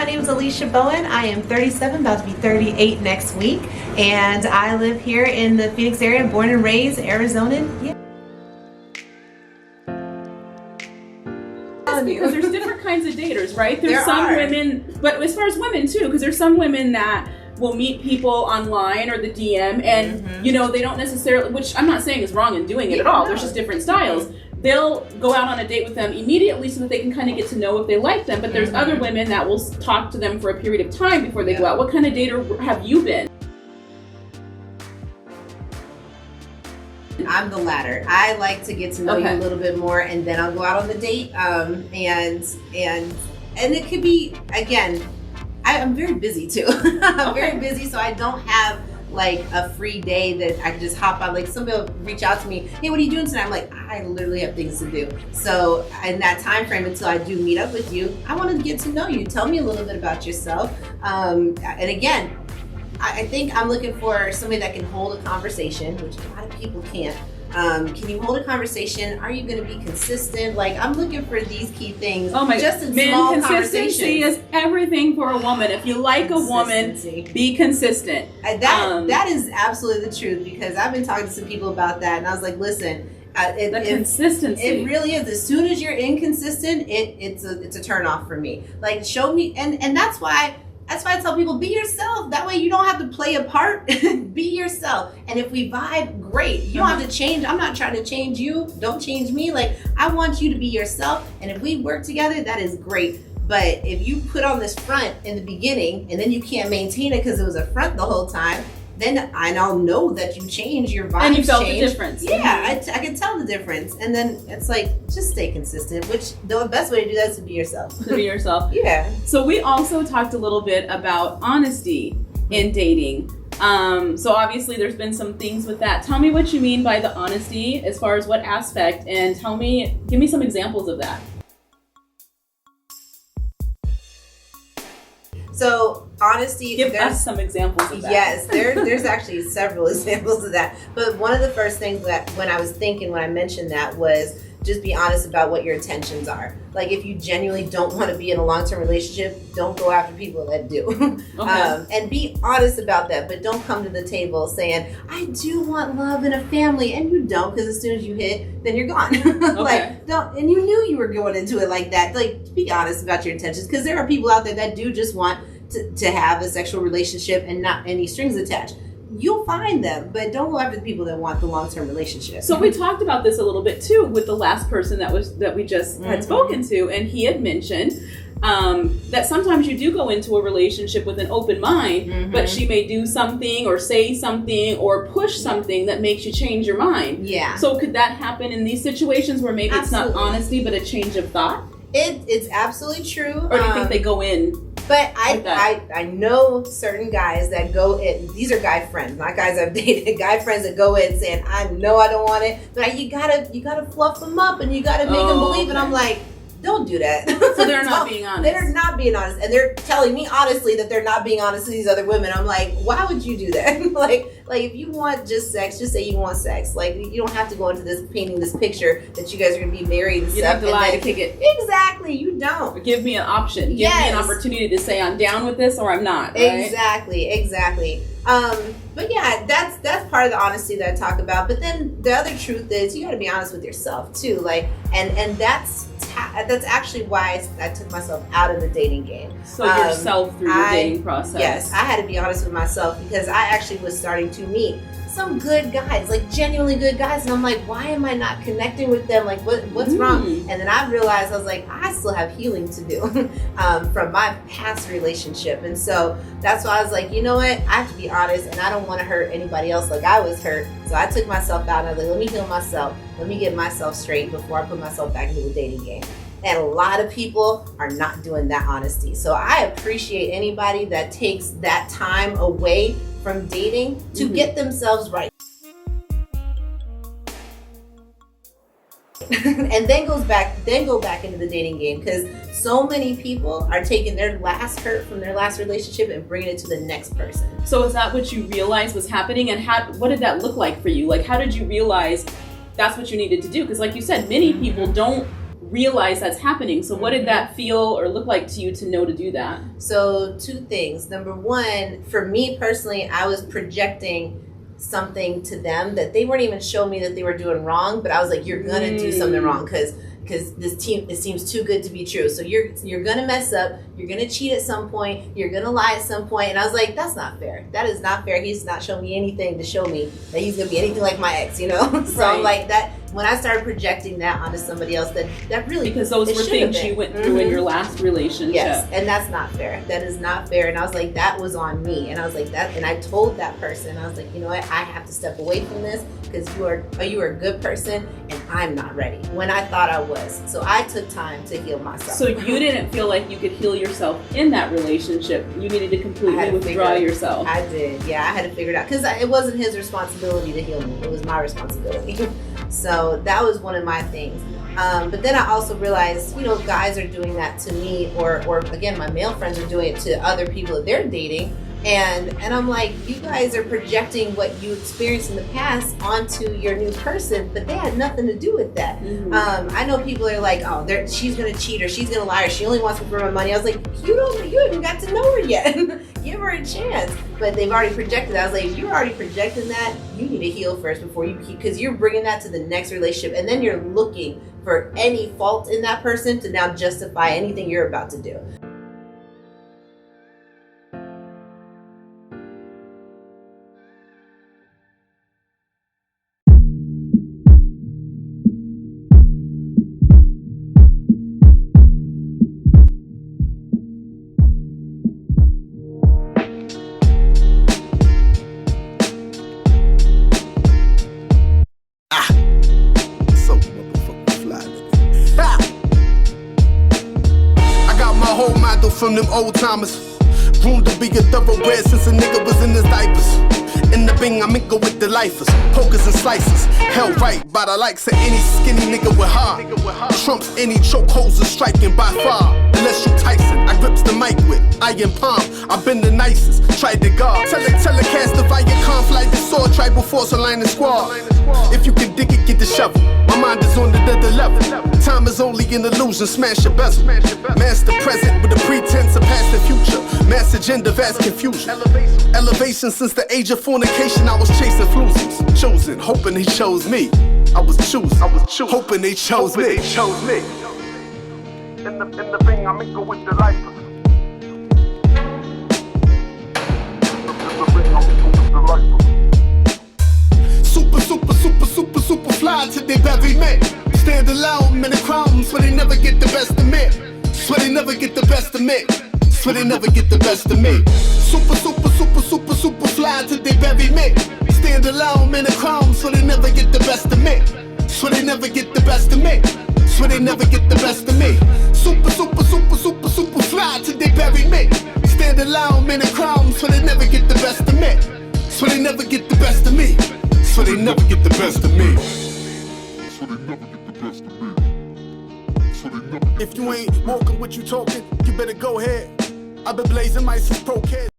name is Alicia Bowen. I am 37, about to be 38 next week, and I live here in the Phoenix area, born and raised, Arizona. Yeah. Because there's different kinds of daters, right? There's some women, but as far as women too, because there's some women that will meet people online or the DM, and you know, they don't necessarily, which I'm not saying is wrong in doing it at all. There's just different styles. They'll go out on a date with them immediately so that they can kind of get to know if they like them. But there's other women that will talk to them for a period of time before they go out. What kind of dater have you been? I'm the latter. I like to get to know you a little bit more, and then I'll go out on the date. And it could be, again, I'm very busy too. I'm very busy, so I don't have like a free day that I can just hop on. Like somebody will reach out to me, hey, what are you doing tonight? I'm like, I literally have things to do. So in that time frame until I do meet up with you, I want to get to know you. Tell me a little bit about yourself. And again, I think I'm looking for somebody that can hold a conversation, which a lot of people can't. Can you hold a conversation? Are you going to be consistent? Like, I'm looking for these key things. Oh my just in man, small consistency is everything for a woman. If you like a woman, be consistent. That is absolutely the truth, because I've been talking to some people about that, and I was like, listen, consistency. It really is. As soon as you're inconsistent, it's a turn off for me. Like, show me, and that's why I tell people, be yourself. That way you don't have to play a part. Be yourself. And if we vibe, great. You don't have to change. I'm not trying to change you. Don't change me. Like, I want you to be yourself. And if we work together, that is great. But if you put on this front in the beginning and then you can't maintain it because it was a front the whole time, then I'll know that you change, your vibes and you felt change. the difference. Yeah, I can tell the difference. And then it's like, just stay consistent, which the best way to do that is to be yourself. To be yourself. Yeah. So we also talked a little bit about honesty in dating. So obviously there's been some things with that. Tell me what you mean by the honesty, as far as what aspect, and give me some examples of that. So honesty, give us some examples of that. Yes, there's actually several examples of that. But one of the first things that when I mentioned that was just be honest about what your intentions are. Like, if you genuinely don't want to be in a long-term relationship, don't go after people that do. And be honest about that, but don't come to the table saying, I do want love and a family, and you don't, because as soon as you hit, then you're gone. Like, don't, and you knew you were going into it like that. Like, be honest about your intentions, because there are people out there that do just want to have a sexual relationship and not any strings attached. You'll find them, but don't go after the people that want the long-term relationship. So we talked about this a little bit too with the last person that we just had spoken to, and he had mentioned that sometimes you do go into a relationship with an open mind, but she may do something or say something or push something that makes you change your mind. Yeah. So could that happen in these situations where maybe it's not honesty but a change of thought? It's absolutely true. Or do you think they go in? But I know certain guys that go in. These are guy friends, not guys I've dated. Guy friends that go in saying, "I know I don't want it," but you gotta fluff them up and you gotta make them believe. And I'm like, don't do that. So they're not being honest. They're not being honest, and they're telling me honestly that they're not being honest to these other women. I'm like, why would you do that? like if you want just sex, just say you want sex. Like, you don't have to go into this painting this picture that you guys are gonna be married and you stuff. You don't have to lie to kick it. Exactly, you don't. Give me an option. Give me an opportunity to say I'm down with this or I'm not. Right? Exactly. But yeah, that's part of the honesty that I talk about. But then the other truth is you got to be honest with yourself too. Like, and that's actually why I took myself out of the dating game. So yourself through your dating process. Yes, I had to be honest with myself, because I actually was starting to meet some good guys, like genuinely good guys, and I'm like, why am I not connecting with them? Like, what's wrong? And then I realized, I was like, I still have healing to do from my past relationship. And so that's why I was like, you know what, I have to be honest, and I don't want to hurt anybody else like I was hurt. So I took myself out and I was like, let me heal myself, let me get myself straight before I put myself back into the dating game. And a lot of people are not doing that honesty. So I appreciate anybody that takes that time away from dating to get themselves right. And then go back into the dating game, because so many people are taking their last hurt from their last relationship and bringing it to the next person. So is that what you realized was happening, and what did that look like for you? Like, how did you realize that's what you needed to do? Because like you said, many people don't realize that's happening. So what did that feel or look like to you to know to do that? So 2 things. Number 1, for me personally, I was projecting something to them that they weren't even showing me that they were doing wrong, but I was like, you're gonna do something wrong because this team, it seems too good to be true. So you're gonna mess up, you're gonna cheat at some point, you're gonna lie at some point. And I was like, that's not fair. That is not fair. He's not showing me anything to show me that he's gonna be anything like my ex, you know? So right. like that, when I started projecting that onto somebody else, that really, because those were things you went through in your last relationship. Yes, and that's not fair. That is not fair. And I was like, that was on me. And I was like, that, and I told that person, I was like, you know what, I have to step away from this because you are a good person and I'm not ready when I thought I was. So I took time to heal myself. So you didn't feel like you could heal yourself in that relationship. You needed to completely withdraw yourself. I did. Yeah, I had to figure it out because it wasn't his responsibility to heal me. It was my responsibility. So that was one of my things. But then I also realized, you know, guys are doing that to me, or again, my male friends are doing it to other people that they're dating. And I'm like, you guys are projecting what you experienced in the past onto your new person, but they had nothing to do with that. I know people are like, oh, she's gonna cheat or she's gonna lie or she only wants me for my money. I was like, you haven't got to know her yet. Give her a chance. But they've already projected that. I was like, if you're already projecting that, you need to heal first before you keep, because you're bringing that to the next relationship, and then you're looking for any fault in that person to now justify anything you're about to do. From them old timers, groomed to be a thoroughbred since a nigga was in his diapers. In the Bing, I mingle with the lifers, pokers and slices. Held right by the likes of any skinny nigga with heart. Trumps any chokeholds are striking by far. Unless you Tyson, I grips the mic with iron palm. I've been the nicest, tried to guard. Telecast the via conflict, the sword, tribal force, aligning squad. If you can dig it, get the shovel. My mind is on the other level. Time is only an illusion, smash your bezel. Master present with a pretense of past and future. Mass agenda, vast confusion. Elevation since the age of fornication, I was chasing floozies. Chosen, hoping they chose me. I was choosing, hoping they chose me. In the Bing, I mingle with the lifers. Super fly till they bury me. Stand alone in the crowns, so they never get the best of me. So they never get the best of me. So they never get the best of me. Super fly till they bury me. Stand alone in the crowns, so they never get the best of me. So they never get the best of me. So they never get the best of me. Super fly till they bury me. Stand alone in the crowns, so they never get the best of me. So they never get the best of me. So they never get the best of me. So they never get the best of me. So they never. If you ain't walking what you talking, you better go ahead. I've been blazing my since pro kid.